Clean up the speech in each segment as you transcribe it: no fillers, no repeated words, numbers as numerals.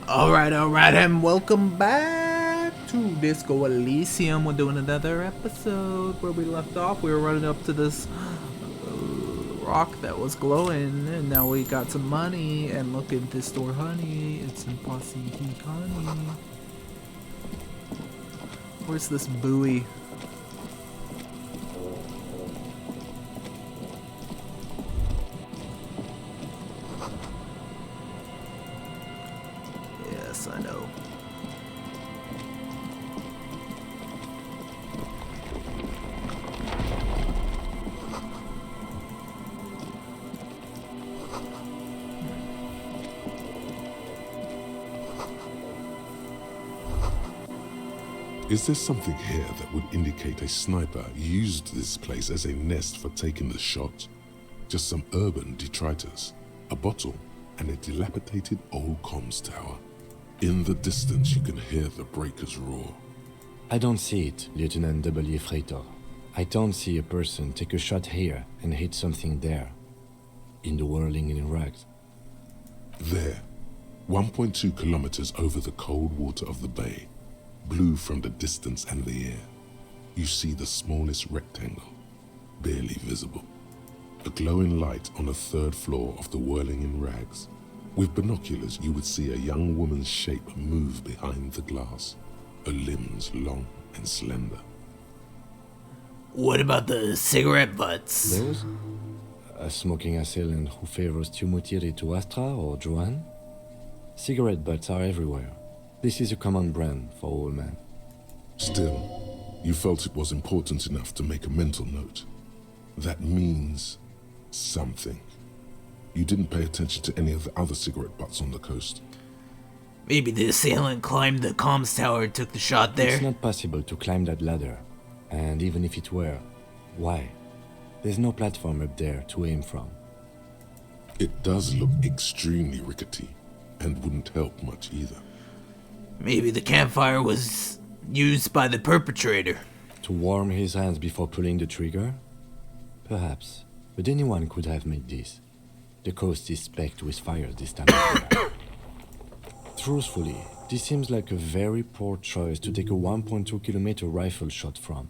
Alright, and welcome back to Disco Elysium. We're doing another episode where we left off. We were running up to this rock that was glowing, and now we got some money and looking to store honey. It's in Posse Heat Honey. Where's this buoy? Yes, I know. Is there something here that would indicate a sniper used this place as a nest for taking the shot? Just some urban detritus, a bottle, and a dilapidated old comms tower. In the distance you can hear the breakers roar. I don't see it, Lieutenant W. Freighter. I don't see a person take a shot here and hit something there. In the whirling in rags. There, 1.2 kilometers over the cold water of the bay, blue from the distance and the air, you see the smallest rectangle, barely visible. A glowing light on the third floor of the whirling in rags. With binoculars, you would see a young woman's shape move behind the glass, her limbs long and slender. What about the cigarette butts? Those? A smoking assailant who favors Tumutiri to Astra or Joanne? Cigarette butts are everywhere. This is a common brand for all men. Still, you felt it was important enough to make a mental note. That means something. You didn't pay attention to any of the other cigarette butts on the coast. Maybe the assailant climbed the comms tower and took the shot there. It's not possible to climb that ladder. And even if it were, why? There's no platform up there to aim from. It does look extremely rickety, and wouldn't help much either. Maybe the campfire was used by the perpetrator. To warm his hands before pulling the trigger? Perhaps. But anyone could have made this. The coast is specked with fires this time of year. Truthfully, this seems like a very poor choice to take a 1.2 kilometer rifle shot from.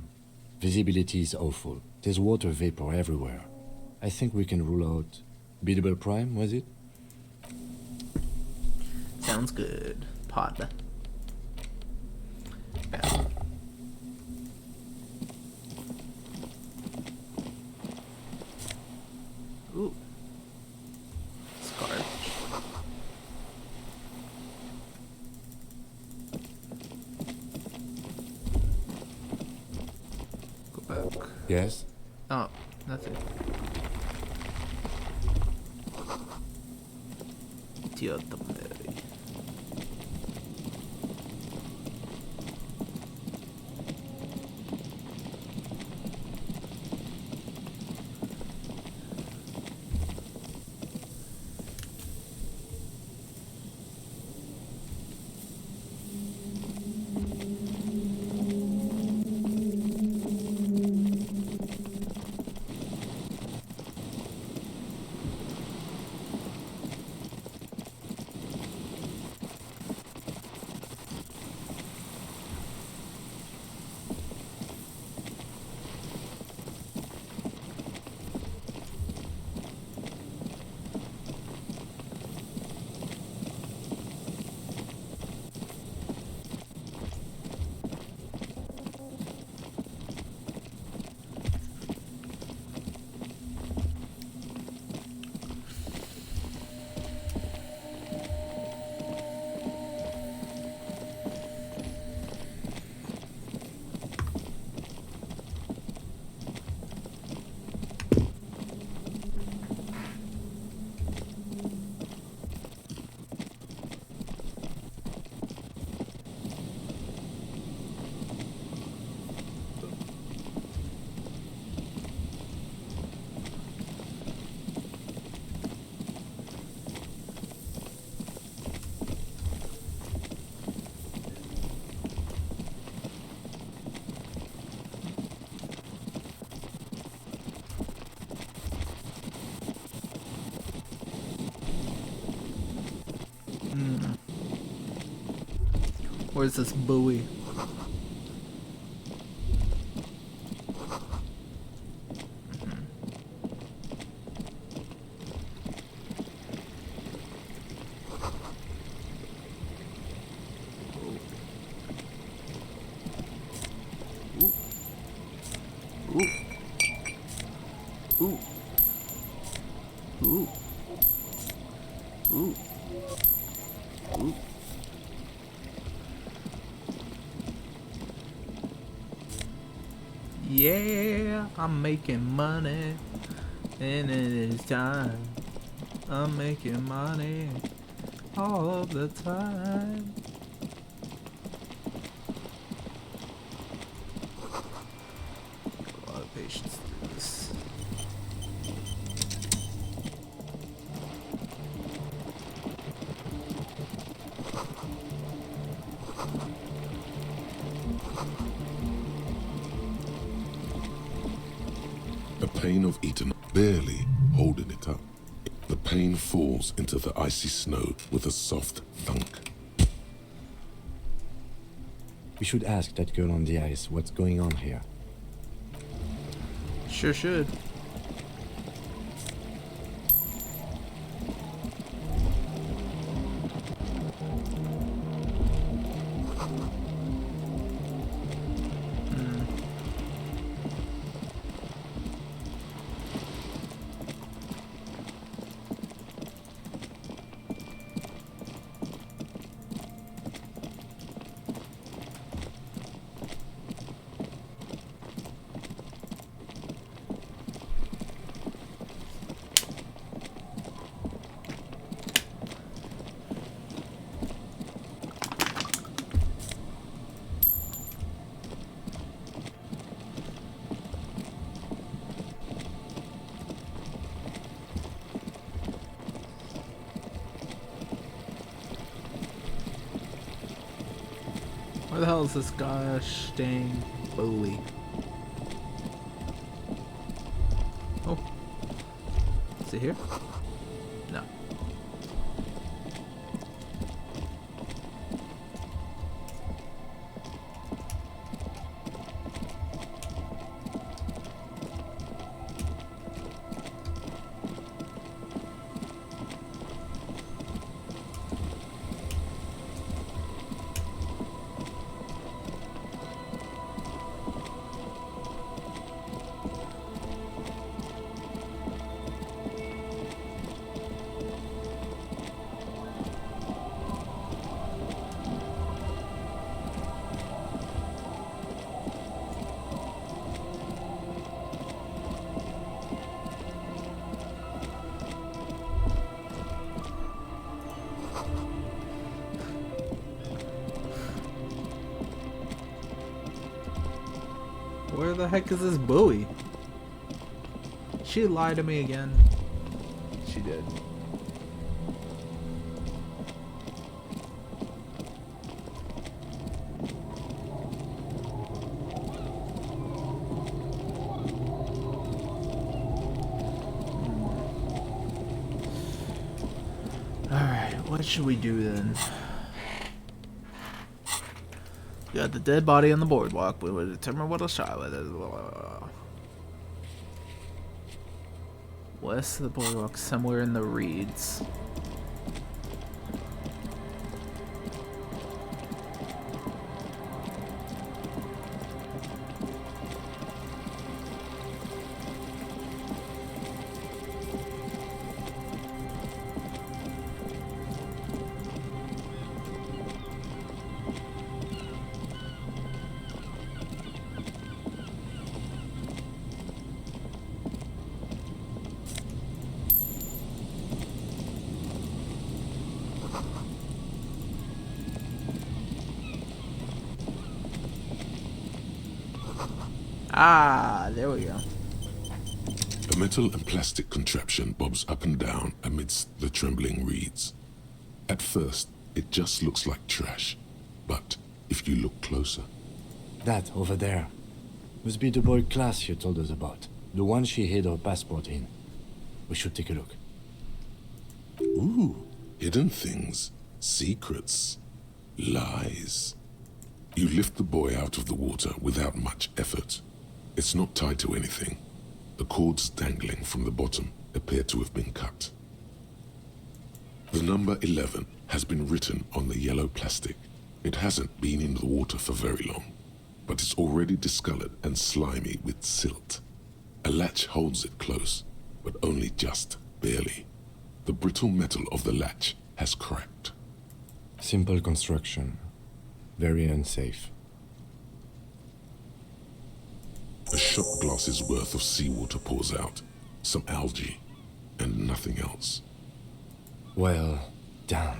Visibility is awful. There's water vapor everywhere. I think we can rule out Biddable Prime, was it? Sounds good. Pod. Yeah. Ooh. Scarf. Go back. Yes? Oh, nothing. Tiotameri. Where's this buoy? Ooh. Ooh. Ooh. Ooh. Ooh. Yeah, I'm making money, and it is time. I'm making money all of the time. A lot of patience to do this. A pane of Eden, barely holding it up. The pane falls into the icy snow with a soft thunk. We should ask that girl on the ice what's going on here. Sure should. Where the hell is this gosh dang buoy? Oh. Is it here? No. Where the heck is this buoy? She lied to me again. She did. Alright, what should we do then? We got the dead body on the boardwalk. We will determine what a shot with it. West of the boardwalk, somewhere in the reeds. Ah, there we go. A metal and plastic contraption bobs up and down amidst the trembling reeds. At first, it just looks like trash, but if you look closer... That, over there, must be the boy class you told us about. The one she hid her passport in. We should take a look. Ooh, hidden things, secrets, lies. You lift the boy out of the water without much effort. It's not tied to anything. The cords dangling from the bottom appear to have been cut. The number 11 has been written on the yellow plastic. It hasn't been in the water for very long, but it's already discolored and slimy with silt. A latch holds it close, but only just barely. The brittle metal of the latch has cracked. Simple construction. Very unsafe. A shot glass's worth of seawater pours out, some algae, and nothing else. Well done.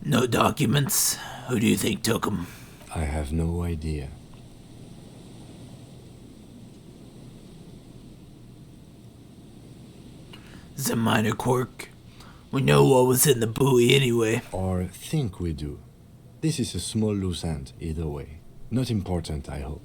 No documents. Who do you think took them? I have no idea. It's a minor quirk. We know what was in the buoy anyway. Or think we do. This is a small loose end, either way. Not important, I hope.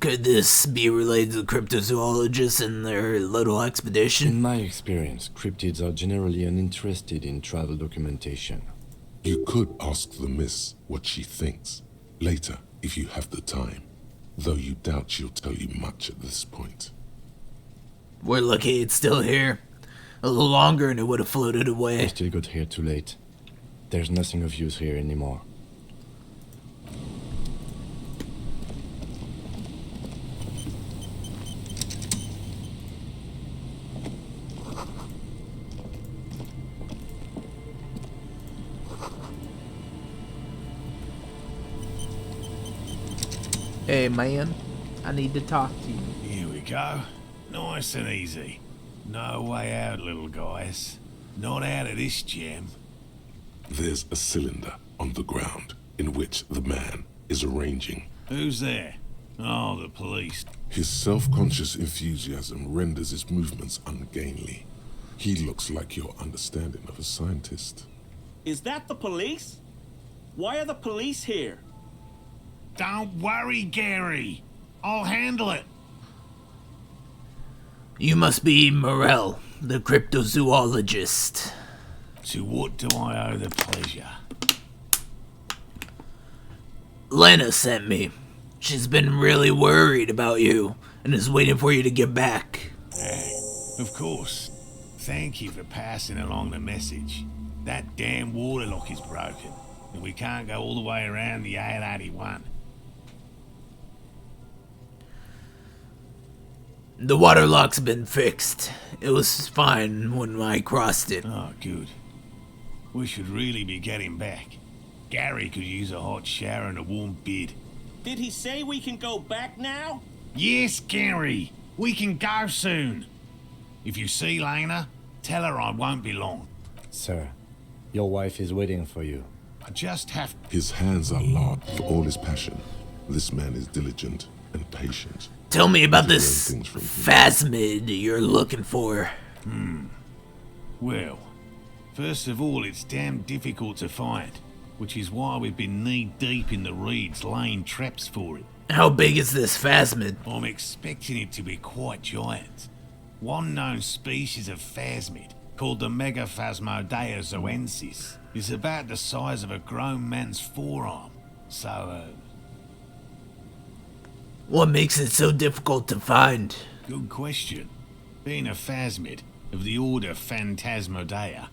Could this be related to cryptozoologists and their little expedition? In my experience, cryptids are generally uninterested in travel documentation. You could ask the miss what she thinks, later if you have the time, though you doubt she'll tell you much at this point. We're lucky it's still here. A little longer and it would have floated I away. still got here too late. There's nothing of use here anymore. Hey man, I need to talk to you. Here we go. Nice and easy. No way out, little guys. Not out of this gem. There's a cylinder on the ground in which the man is arranging. Who's there? Oh, the police. His self-conscious enthusiasm renders his movements ungainly. He looks like your understanding of a scientist. Is that the police? Why are the police here? Don't worry, Gary. I'll handle it. You must be Morel, the cryptozoologist. To what do I owe the pleasure? Lena sent me. She's been really worried about you and is waiting for you to get back. Of course. Thank you for passing along the message. That damn waterlock is broken, and we can't go all the way around the A81. The waterlock's been fixed. It was fine when I crossed it. Oh, good. We should really be getting back. Gary could use a hot shower and a warm bed. Did he say we can go back now? Yes, Gary. We can go soon. If you see Lena, tell her I won't be long. Sir, your wife is waiting for you. I just have... His hands are large for all his passion. This man is diligent and patient. Tell me about To learn this things from him. phasmid you're looking for. Well, first of all, it's damn difficult to find, which is why we've been knee-deep in the reeds laying traps for it. How big is this phasmid? I'm expecting it to be quite giant. One known species of phasmid, called the Megaphasmodea zoensis, is about the size of a grown man's forearm. So, What makes it so difficult to find? good question. Being a phasmid of the order Phantasmodea,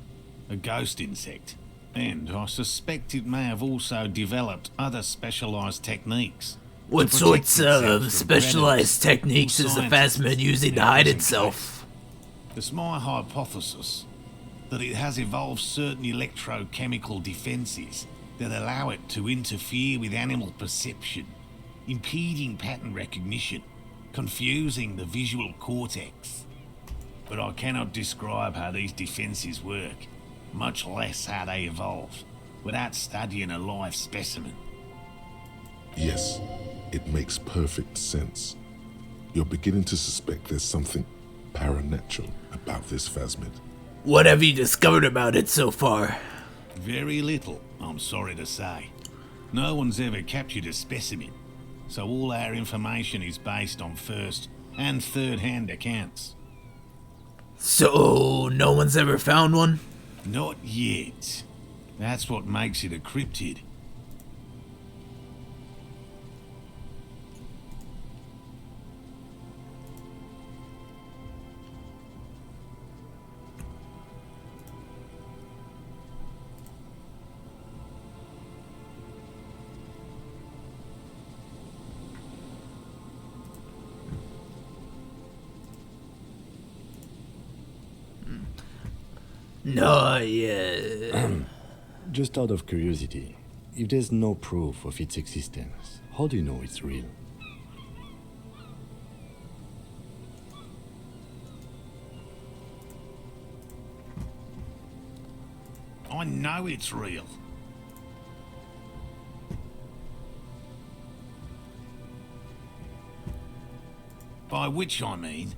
a ghost insect, and I suspect it may have also developed other specialized techniques. What to sorts protect itself of from specialized predators. techniques All is the scientists phasmid using to in hide present itself? case. It's my hypothesis that it has evolved certain electrochemical defenses that allow it to interfere with animal perception, impeding pattern recognition, confusing the visual cortex. But I cannot describe how these defenses work, much less how they evolved, without studying a live specimen. Yes, it makes perfect sense. You're beginning to suspect there's something paranatural about this phasmid. What have you discovered about it so far? Very little, I'm sorry to say. No one's ever captured a specimen, so all our information is based on first and third-hand accounts. So, no one's ever found one? Not yet. That's what makes it a cryptid. No, yeah. Just out of curiosity, if there's no proof of its existence, how do you know it's real? I know it's real. By which I mean,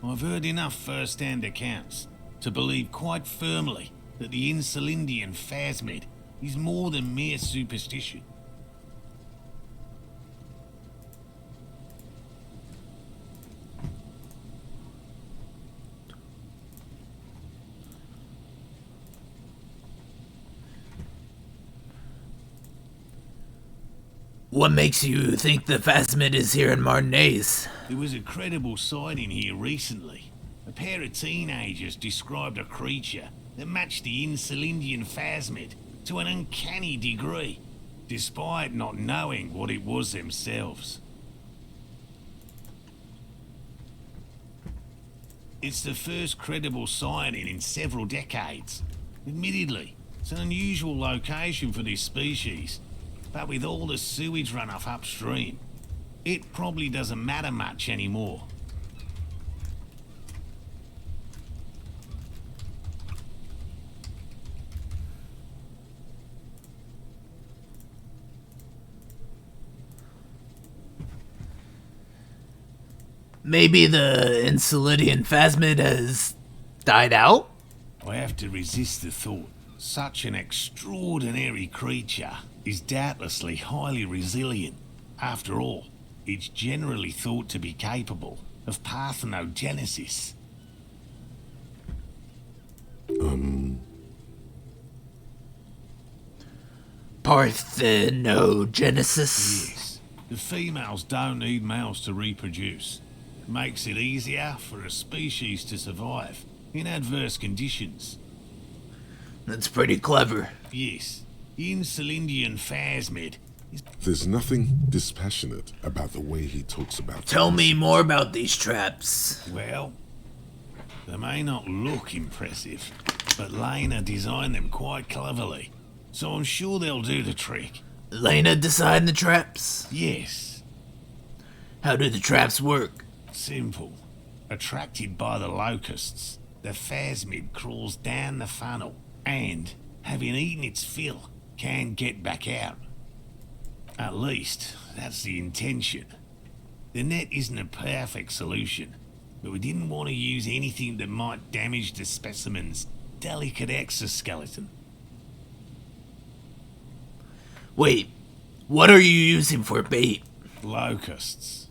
I've heard enough first-hand accounts to believe quite firmly that the Insulindian phasmid is more than mere superstition. What makes you think the phasmid is here in Martinez? There was a credible sighting here recently. A pair of teenagers described a creature that matched the Insulindian phasmid to an uncanny degree, despite not knowing what it was themselves. It's the first credible sighting in several decades. Admittedly, it's an unusual location for this species, but with all the sewage runoff upstream, it probably doesn't matter much anymore. Maybe the Insulidian phasmid has died out? I have to resist the thought. Such an extraordinary creature is doubtlessly highly resilient. After all, it's generally thought to be capable of parthenogenesis. Parthenogenesis? Yes, the females don't need males to reproduce. It makes it easier for a species to survive in adverse conditions. That's pretty clever. Yes, the Insulindian phasmid. There's nothing dispassionate about the way he talks about Tell it. me more about these traps. Well, they may not look impressive, but Lena designed them quite cleverly, so I'm sure they'll do the trick. Lena designed the traps? Yes, How do the traps work? simple. Attracted by the locusts, the phasmid crawls down the funnel and, having eaten its fill, can get back out. At least, that's the intention. The net isn't a perfect solution, but we didn't want to use anything that might damage the specimen's delicate exoskeleton. Wait, what are you using for bait? Locusts.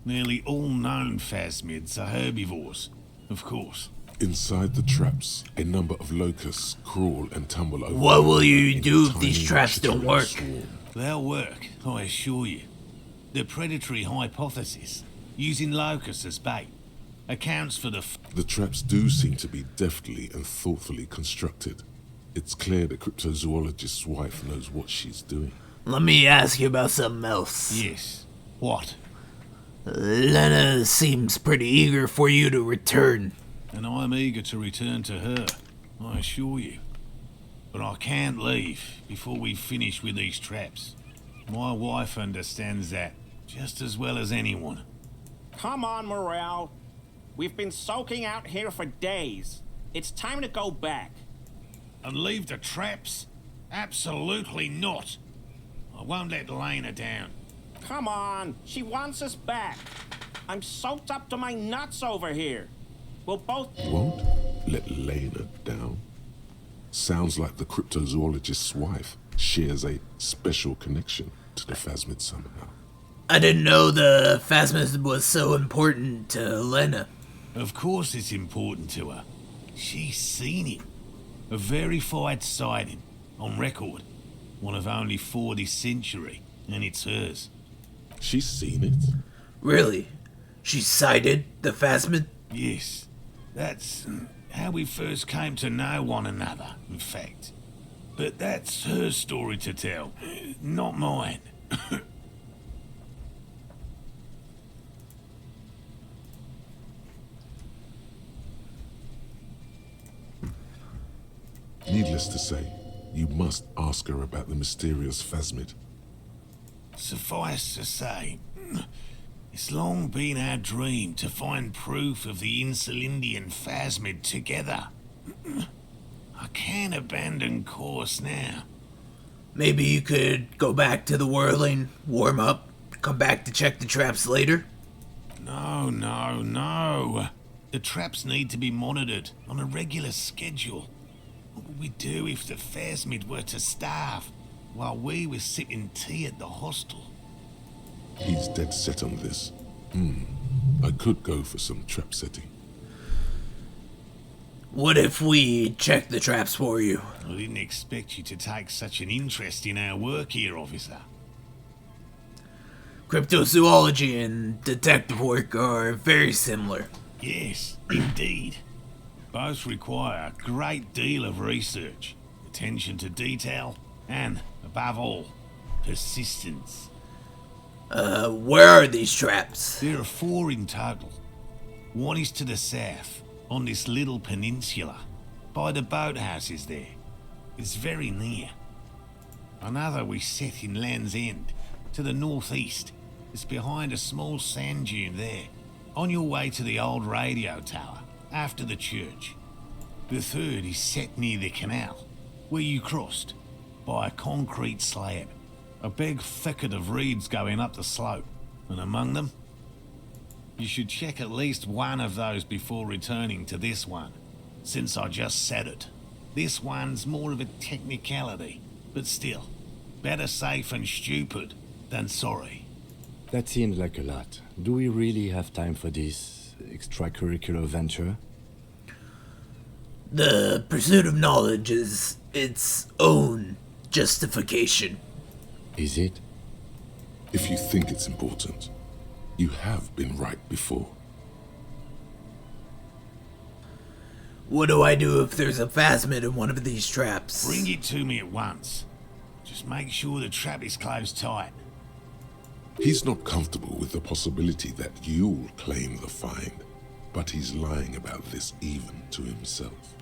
Nearly all known phasmids are herbivores, of course. Inside the traps, a number of locusts crawl and tumble over. What will you in a do if tiny these traps don't chittering work? swarm. They'll work, I assure you. The predatory hypothesis, using locusts as bait, accounts for the The traps do seem to be deftly and thoughtfully constructed. It's clear the cryptozoologist's wife knows what she's doing. Let me ask you about something else. Yes. What? Lena seems pretty eager for you to return. And I'm eager to return to her, I assure you. But I can't leave before we've finished with these traps. My wife understands that just as well as anyone. Come on, Morel. We've been soaking out here for days. It's time to go back. And leave the traps? Absolutely not. I won't let Lena down. Come on, she wants us back. I'm soaked up to my nuts over here. We'll both... Won't let Lena down. Sounds like the cryptozoologist's wife. shares a special connection to the Phasmid somehow. I didn't know the Phasmid was so important to Lena. Of course it's important to her. She's seen it. A verified sighting, on record. One of only 4 this century, and it's hers. She's seen it? Really? She sighted the Phasmid? Yes, that's how we first came to know one another, in fact. But that's her story to tell, not mine. Needless to say, you must ask her about the mysterious Phasmid. Suffice to say, it's long been our dream to find proof of the Insulindian Phasmid together. I can't abandon course now. Maybe you could go back to the whirling, warm up, come back to check the traps later? No. The traps need to be monitored on a regular schedule. What would we do if the Phasmid were to starve while we were sipping tea at the hostel? He's dead set on this. I could go for some trap setting. What if we check the traps for you? I didn't expect you to take such an interest in our work here, officer. Cryptozoology and detective work are very similar. Yes, indeed. Both require a great deal of research, attention to detail, and, above all, persistence. Where are these traps? There are 4 in total. One is to the south, on this little peninsula, by the boathouses there. It's very near. Another we set in Land's End, to the northeast. It's behind a small sand dune there, on your way to the old radio tower, after the church. The third is set near the canal, where you crossed, by a concrete slab. A big thicket of reeds going up the slope, and among them, you should check at least one of those before returning to this one, since I just said it. This one's more of a technicality, but still, better safe and stupid than sorry. That seems like a lot. Do we really have time for this extracurricular venture? The pursuit of knowledge is its own justification. Is it? If you think it's important, you have been right before. What do I do if there's a Phasmid in one of these traps? Bring it to me at once. Just make sure the trap is closed tight. He's not comfortable with the possibility that you'll claim the find, but he's lying about this even to himself.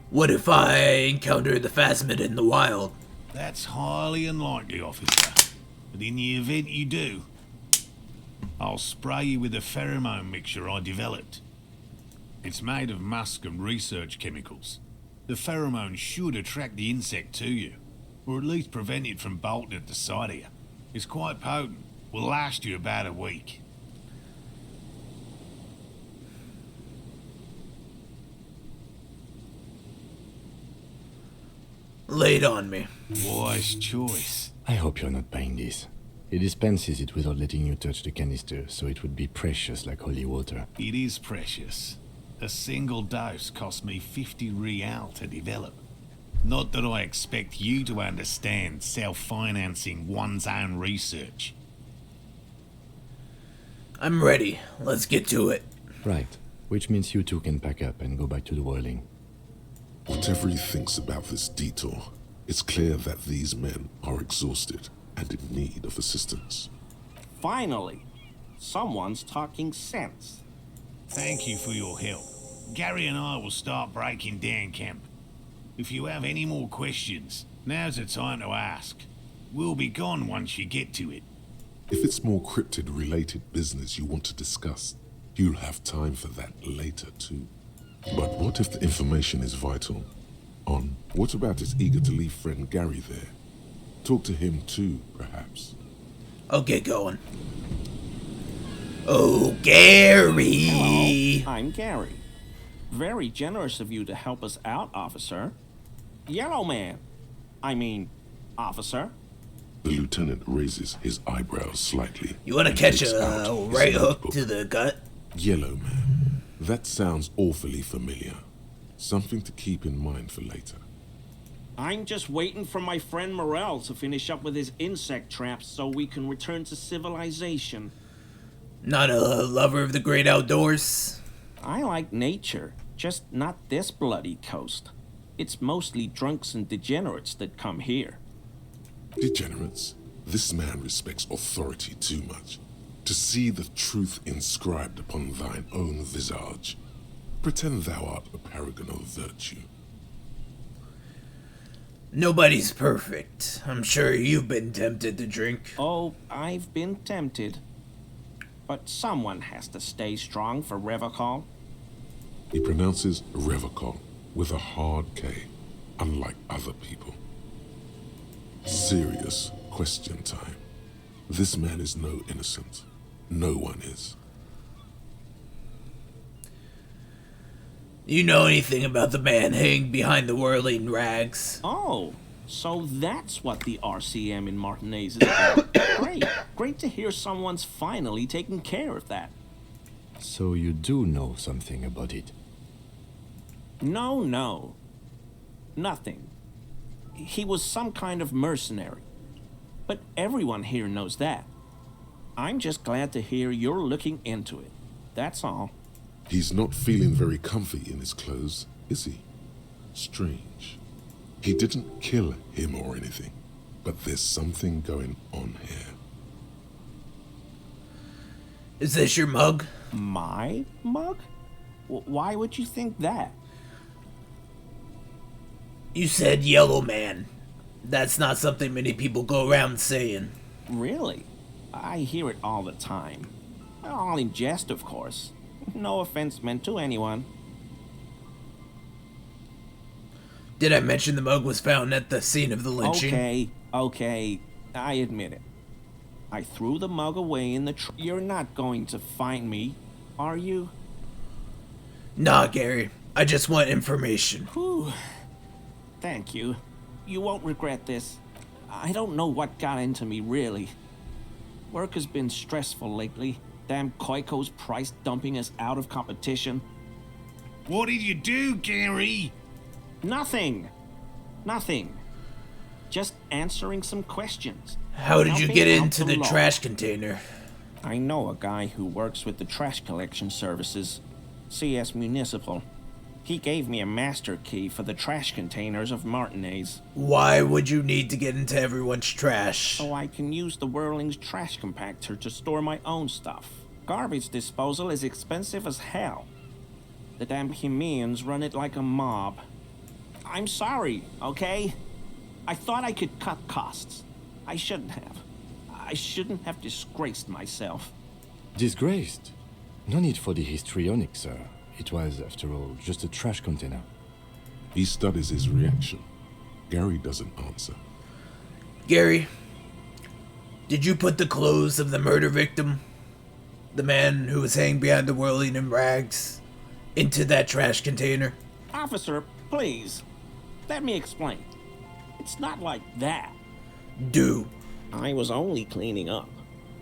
What if I encounter the Phasmid in the wild? That's highly unlikely, officer. But in the event you do, I'll spray you with a pheromone mixture I developed. It's made of musk and research chemicals. The pheromone should attract the insect to you, or at least prevent it from bolting at the sight of you. It's quite potent. Will last you about a week. Lay it on me. Wise choice. I hope you're not buying this. He dispenses it without letting you touch the canister, so it would be precious like holy water. It is precious. A single dose cost me 50 real to develop. Not that I expect you to understand self-financing one's own research. I'm ready. Let's get to it. Right, which means you two can pack up and go back to the whirling. Whatever he thinks about this detour, it's clear that these men are exhausted and in need of assistance. Finally, someone's talking sense. Thank you for your help. Gary and I will start breaking down camp. If you have any more questions, now's the time to ask. We'll be gone once you get to it. If it's more cryptid-related business you want to discuss, you'll have time for that later too. But what if the information is vital? What about his eager-to-leave friend Gary there? Talk to him too, perhaps. I'll get going. Oh, Gary! Hello, I'm Gary. Very generous of you to help us out, officer. Yellow Man. I mean, Officer? The lieutenant raises his eyebrows slightly. You want to and catch takes out a his right hook notebook. to the gut? Yellow Man. That sounds awfully familiar. Something to keep in mind for later. I'm just waiting for my friend Morel to finish up with his insect traps so we can return to civilization. Not a lover of the great outdoors? I like nature, just not this bloody coast. It's mostly drunks and degenerates that come here. Degenerates, this man respects authority too much. To see the truth inscribed upon thine own visage, pretend thou art a paragon of virtue. Nobody's perfect. I'm sure you've been tempted to drink. Oh, I've been tempted. But someone has to stay strong for Revocol. He pronounces Revocol with a hard K, unlike other people. Serious question time. This man is no innocent. No one is. You know anything about the man hanging behind the whirling rags? Oh, so that's what the RCM in Martinez is about. Great to hear someone's finally taking care of that. So you do know something about it? No. Nothing. He was some kind of mercenary. But everyone here knows that. I'm just glad to hear you're looking into it. That's all. He's not feeling very comfy in his clothes, is he? Strange. He didn't kill him or anything, but there's something going on here. Is this your mug? My mug? Why would you think that? You said yellow man. That's not something many people go around saying. Really? I hear it all the time. All in jest, of course. No offense meant to anyone. Did I mention the mug was found at the scene of the lynching? Okay, I admit it. I threw the mug away in the You're not going to find me, are you? Nah, Gary. I just want information. Whew. Thank you. You won't regret this. I don't know what got into me, really. Work has been stressful lately. Damn Koiko's price dumping us out of competition. What did you do, Gary? Nothing. Just answering some questions. How did you Helping get out into the law. trash container? I know a guy who works with the trash collection services, CS Municipal. He gave me a master key for the trash containers of Martinez, Why would you need to get into everyone's trash? so I can use the Whirling's trash compactor to store my own stuff. Garbage disposal is expensive as hell. The damn Hemians run it like a mob. I'm sorry, okay? I thought I could cut costs. I shouldn't have. I shouldn't have disgraced myself. Disgraced? No need for the histrionic, sir. It was, after all, just a trash container. He studies his reaction. Gary doesn't answer. Gary, did you put the clothes of the murder victim, the man who was hanging behind the whirling in rags, into that trash container? Officer, please. Let me explain. It's not like that. Do. I was only cleaning up.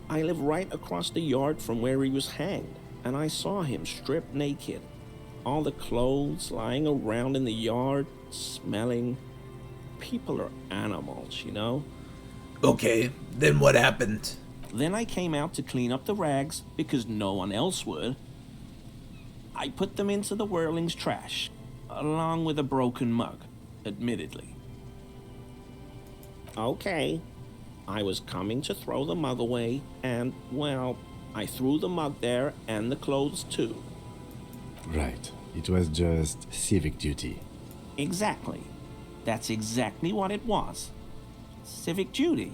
I live right across the yard from where he was hanged, and I saw him stripped naked. All the clothes lying around in the yard, smelling. People are animals, you know? Okay, then what happened? Then I came out to clean up the rags because no one else would. I put them into the Whirling's trash, along with a broken mug, admittedly. Okay. I was coming to throw the mug away, and, well, I threw the mug there and the clothes too. Right. It was just civic duty. Exactly. That's exactly what it was. Civic duty.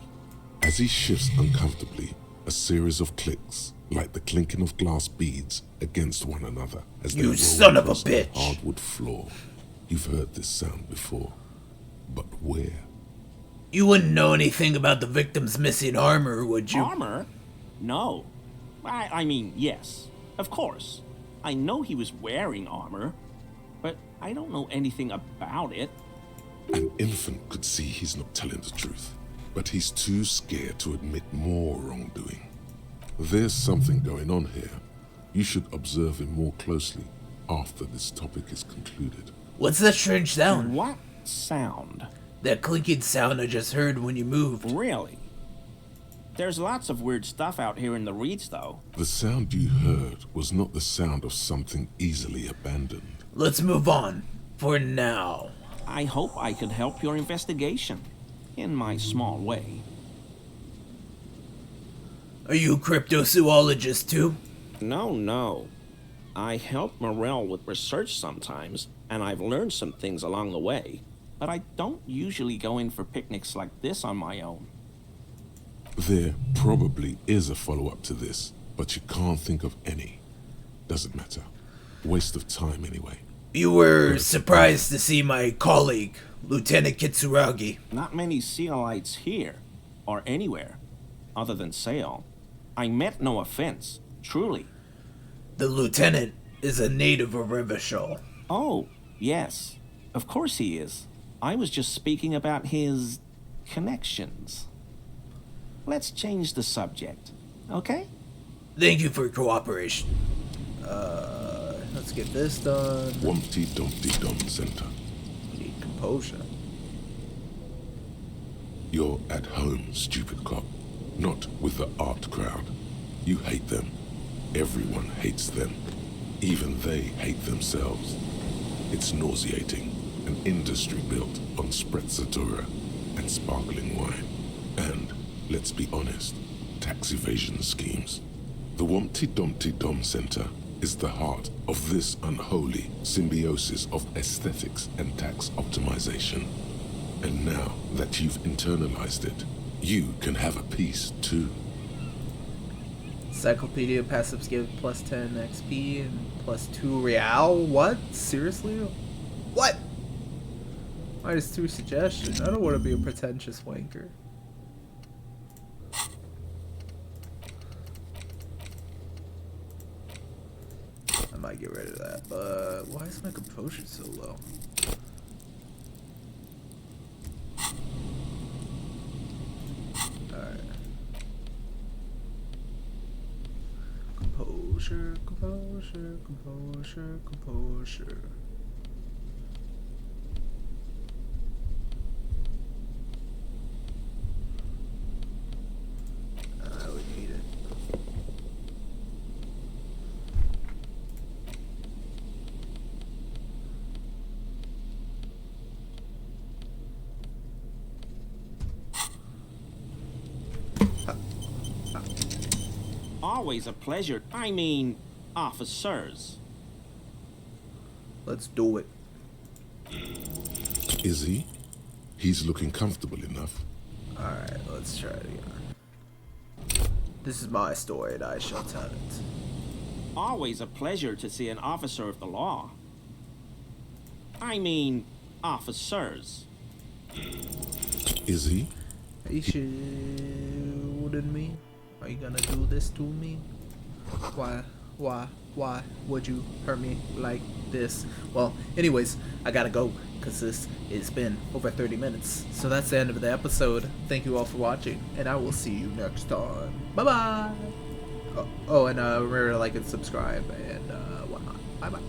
As he shifts uncomfortably, a series of clicks, like the clinking of glass beads, against one another as they You roll son of a across the bitch. hardwood floor. You've heard this sound before, but where? You wouldn't know anything about the victim's missing armor, would you? Armor? No. I mean, yes. Of course. I know he was wearing armor, but I don't know anything about it. An infant could see he's not telling the truth, but he's too scared to admit more wrongdoing. There's something going on here. You should observe him more closely after this topic is concluded. What's that strange sound? What sound? That clinking sound I just heard when you moved. Really? There's lots of weird stuff out here in the reeds, though. The sound you heard was not the sound of something easily abandoned. Let's move on. For now. I hope I could help your investigation, in my small way. Are you a cryptozoologist too? No. I help Morel with research sometimes, and I've learned some things along the way. But I don't usually go in for picnics like this on my own. There probably is a follow-up to this, but you can't think of any. Doesn't matter. Waste of time anyway. You were surprised to see my colleague, Lieutenant Kitsuragi. Not many Sealites here, or anywhere, other than Sail. I meant no offense, truly. The lieutenant is a native of Rivashal. Oh, yes. Of course he is. I was just speaking about his connections. Let's change the subject, okay? Thank you for your cooperation. Let's get this done. Humpty Dumpty Dum Center. Need composure. You're at home, stupid cop. Not with the art crowd. You hate them. Everyone hates them. Even they hate themselves. It's nauseating. An industry built on sprezzatura and sparkling wine. And, let's be honest, tax evasion schemes. The Humpty Dumpty Dum Center is the heart of this unholy symbiosis of aesthetics and tax optimization. And now that you've internalized it, you can have a piece too. Encyclopedia passives give plus 10 XP and plus 2 real. What? Seriously? What? Minus 2 suggestion. I don't want to be a pretentious wanker. I might get rid of that, but why is my composure so low? Alright. Composure, composure. I would need it. Always a pleasure. I mean, officers. Let's do it. Is he? He's looking comfortable enough. Alright, let's try it again. This is my story and I shall tell it. Always a pleasure to see an officer of the law. I mean, officers. Is he? Are you shooting me? Are you gonna do this to me? Why would you hurt me like this? Well, anyways, I gotta go because this has been over 30 minutes. So that's the end of the episode. Thank you all for watching, and I will see you next time. Bye-bye! Oh, and remember to like and subscribe and whatnot. Bye-bye.